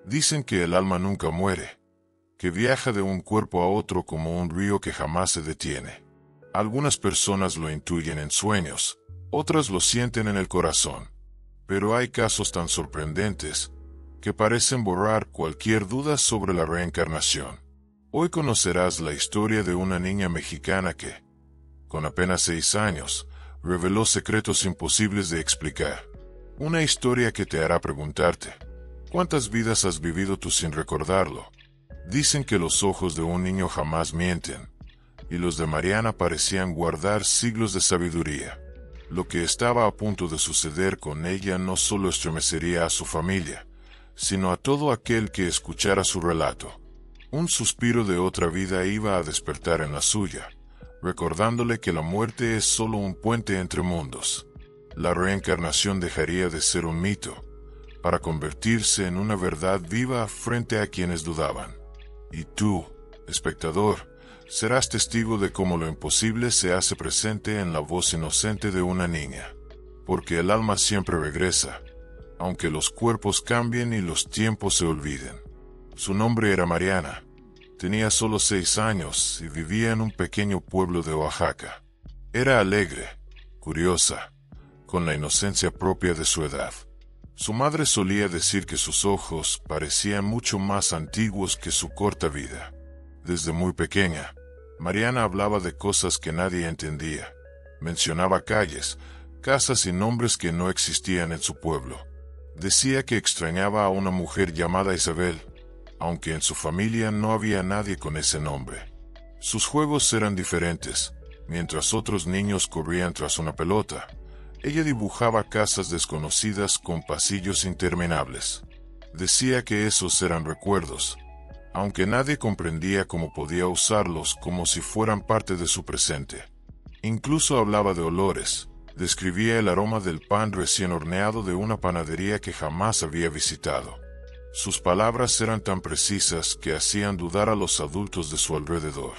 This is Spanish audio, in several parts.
Dicen que el alma nunca muere, que viaja de un cuerpo a otro como un río que jamás se detiene. Algunas personas lo intuyen en sueños, otras lo sienten en el corazón. Pero hay casos tan sorprendentes que parecen borrar cualquier duda sobre la reencarnación. Hoy conocerás la historia de una niña mexicana que, con apenas 6 años, reveló secretos imposibles de explicar. Una historia que te hará preguntarte, ¿cuántas vidas has vivido tú sin recordarlo? Dicen que los ojos de un niño jamás mienten, y los de Mariana parecían guardar siglos de sabiduría. Lo que estaba a punto de suceder con ella no solo estremecería a su familia, sino a todo aquel que escuchara su relato. Un suspiro de otra vida iba a despertar en la suya, recordándole que la muerte es solo un puente entre mundos. La reencarnación dejaría de ser un mito, para convertirse en una verdad viva frente a quienes dudaban. Y tú, espectador, serás testigo de cómo lo imposible se hace presente en la voz inocente de una niña. Porque el alma siempre regresa, aunque los cuerpos cambien y los tiempos se olviden. Su nombre era Mariana. Tenía solo 6 años y vivía en un pequeño pueblo de Oaxaca. Era alegre, curiosa, con la inocencia propia de su edad. Su madre solía decir que sus ojos parecían mucho más antiguos que su corta vida. Desde muy pequeña, Mariana hablaba de cosas que nadie entendía. Mencionaba calles, casas y nombres que no existían en su pueblo. Decía que extrañaba a una mujer llamada Isabel, aunque en su familia no había nadie con ese nombre. Sus juegos eran diferentes. Mientras otros niños corrían tras una pelota, ella dibujaba casas desconocidas con pasillos interminables. Decía que esos eran recuerdos, aunque nadie comprendía cómo podía usarlos como si fueran parte de su presente. Incluso hablaba de olores, describía el aroma del pan recién horneado de una panadería que jamás había visitado. Sus palabras eran tan precisas que hacían dudar a los adultos de su alrededor.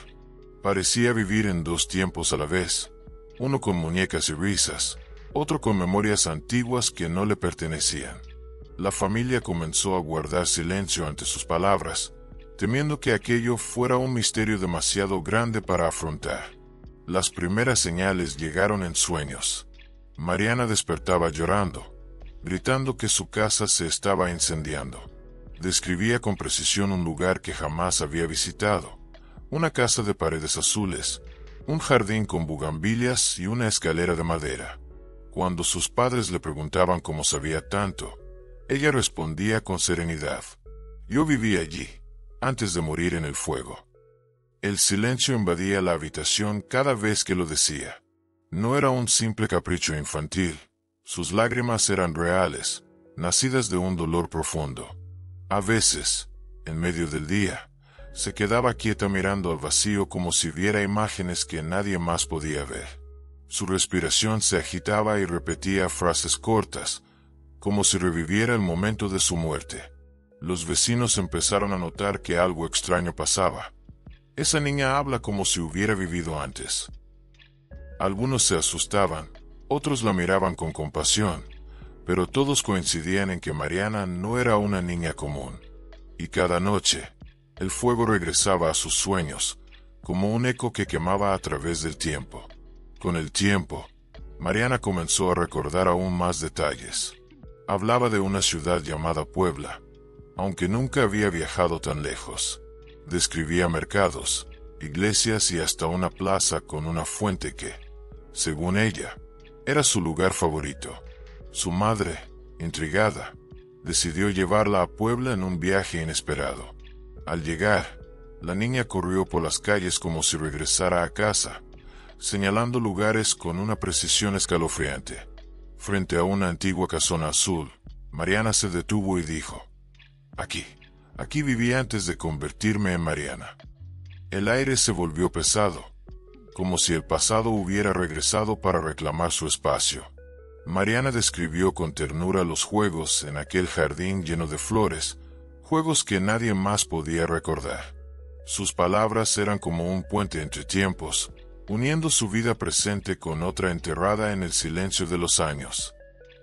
Parecía vivir en 2 tiempos a la vez, uno con muñecas y risas, otro con memorias antiguas que no le pertenecían. La familia comenzó a guardar silencio ante sus palabras, temiendo que aquello fuera un misterio demasiado grande para afrontar. Las primeras señales llegaron en sueños. Mariana despertaba llorando, gritando que su casa se estaba incendiando. Describía con precisión un lugar que jamás había visitado, una casa de paredes azules, un jardín con bugambilias y una escalera de madera. Cuando sus padres le preguntaban cómo sabía tanto, ella respondía con serenidad: «Yo viví allí, antes de morir en el fuego». El silencio invadía la habitación cada vez que lo decía. No era un simple capricho infantil. Sus lágrimas eran reales, nacidas de un dolor profundo. A veces, en medio del día, se quedaba quieta mirando al vacío como si viera imágenes que nadie más podía ver. Su respiración se agitaba y repetía frases cortas, como si reviviera el momento de su muerte. Los vecinos empezaron a notar que algo extraño pasaba. Esa niña habla como si hubiera vivido antes. Algunos se asustaban, otros la miraban con compasión, pero todos coincidían en que Mariana no era una niña común. Y cada noche, el fuego regresaba a sus sueños, como un eco que quemaba a través del tiempo. Con el tiempo, Mariana comenzó a recordar aún más detalles. Hablaba de una ciudad llamada Puebla, aunque nunca había viajado tan lejos. Describía mercados, iglesias y hasta una plaza con una fuente que, según ella, era su lugar favorito. Su madre, intrigada, decidió llevarla a Puebla en un viaje inesperado. Al llegar, la niña corrió por las calles como si regresara a casa, señalando lugares con una precisión escalofriante. Frente a una antigua casona azul, Mariana se detuvo y dijo: Aquí viví antes de convertirme en Mariana». El aire se volvió pesado, como si el pasado hubiera regresado para reclamar su espacio. Mariana describió con ternura los juegos en aquel jardín lleno de flores, juegos que nadie más podía recordar. Sus palabras eran como un puente entre tiempos, uniendo su vida presente con otra enterrada en el silencio de los años.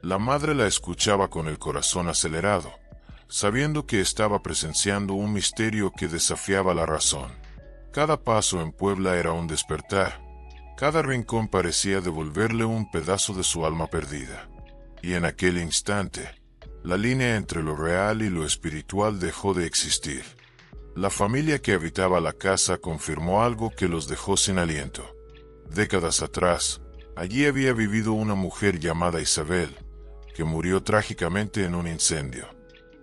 La madre la escuchaba con el corazón acelerado, sabiendo que estaba presenciando un misterio que desafiaba la razón. Cada paso en Puebla era un despertar. Cada rincón parecía devolverle un pedazo de su alma perdida. Y en aquel instante, la línea entre lo real y lo espiritual dejó de existir. La familia que habitaba la casa confirmó algo que los dejó sin aliento. Décadas atrás, allí había vivido una mujer llamada Isabel, que murió trágicamente en un incendio.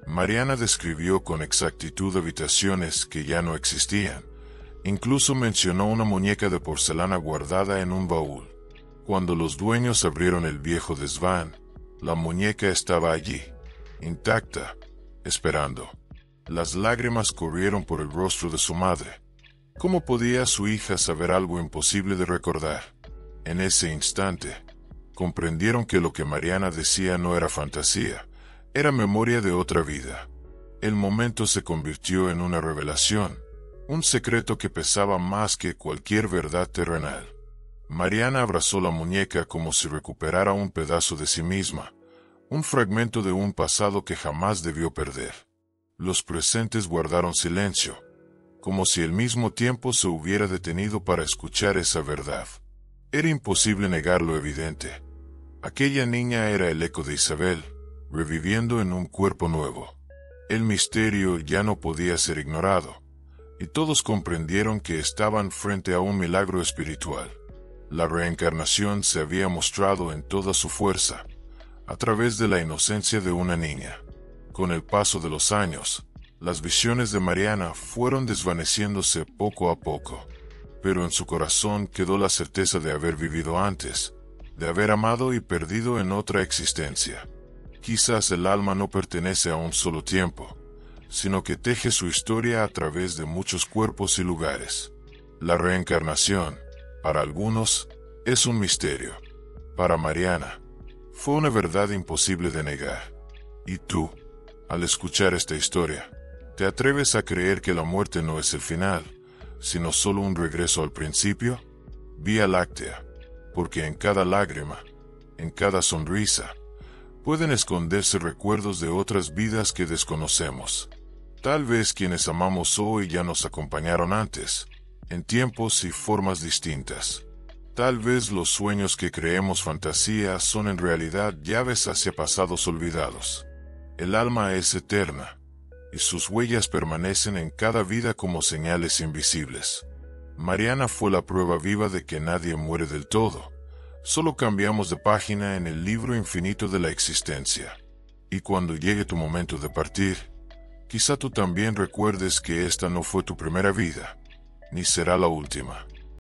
Mariana describió con exactitud habitaciones que ya no existían. Incluso mencionó una muñeca de porcelana guardada en un baúl. Cuando los dueños abrieron el viejo desván, la muñeca estaba allí, intacta, esperando. Las lágrimas corrieron por el rostro de su madre. ¿Cómo podía su hija saber algo imposible de recordar? En ese instante, comprendieron que lo que Mariana decía no era fantasía, era memoria de otra vida. El momento se convirtió en una revelación, un secreto que pesaba más que cualquier verdad terrenal. Mariana abrazó la muñeca como si recuperara un pedazo de sí misma, un fragmento de un pasado que jamás debió perder. Los presentes guardaron silencio, como si el mismo tiempo se hubiera detenido para escuchar esa verdad. Era imposible negar lo evidente. Aquella niña era el eco de Isabel, reviviendo en un cuerpo nuevo. El misterio ya no podía ser ignorado, y todos comprendieron que estaban frente a un milagro espiritual. La reencarnación se había mostrado en toda su fuerza, a través de la inocencia de una niña. Con el paso de los años, las visiones de Mariana fueron desvaneciéndose poco a poco, pero en su corazón quedó la certeza de haber vivido antes, de haber amado y perdido en otra existencia. Quizás el alma no pertenece a un solo tiempo, sino que teje su historia a través de muchos cuerpos y lugares. La reencarnación, para algunos, es un misterio. Para Mariana, fue una verdad imposible de negar. ¿Y tú, al escuchar esta historia, te atreves a creer que la muerte no es el final, sino solo un regreso al principio? Vía Láctea, porque en cada lágrima, en cada sonrisa, pueden esconderse recuerdos de otras vidas que desconocemos. Tal vez quienes amamos hoy ya nos acompañaron antes, en tiempos y formas distintas. Tal vez los sueños que creemos fantasía son en realidad llaves hacia pasados olvidados. El alma es eterna, y sus huellas permanecen en cada vida como señales invisibles. Mariana fue la prueba viva de que nadie muere del todo. Solo cambiamos de página en el libro infinito de la existencia. Y cuando llegue tu momento de partir, quizá tú también recuerdes que esta no fue tu primera vida, ni será la última.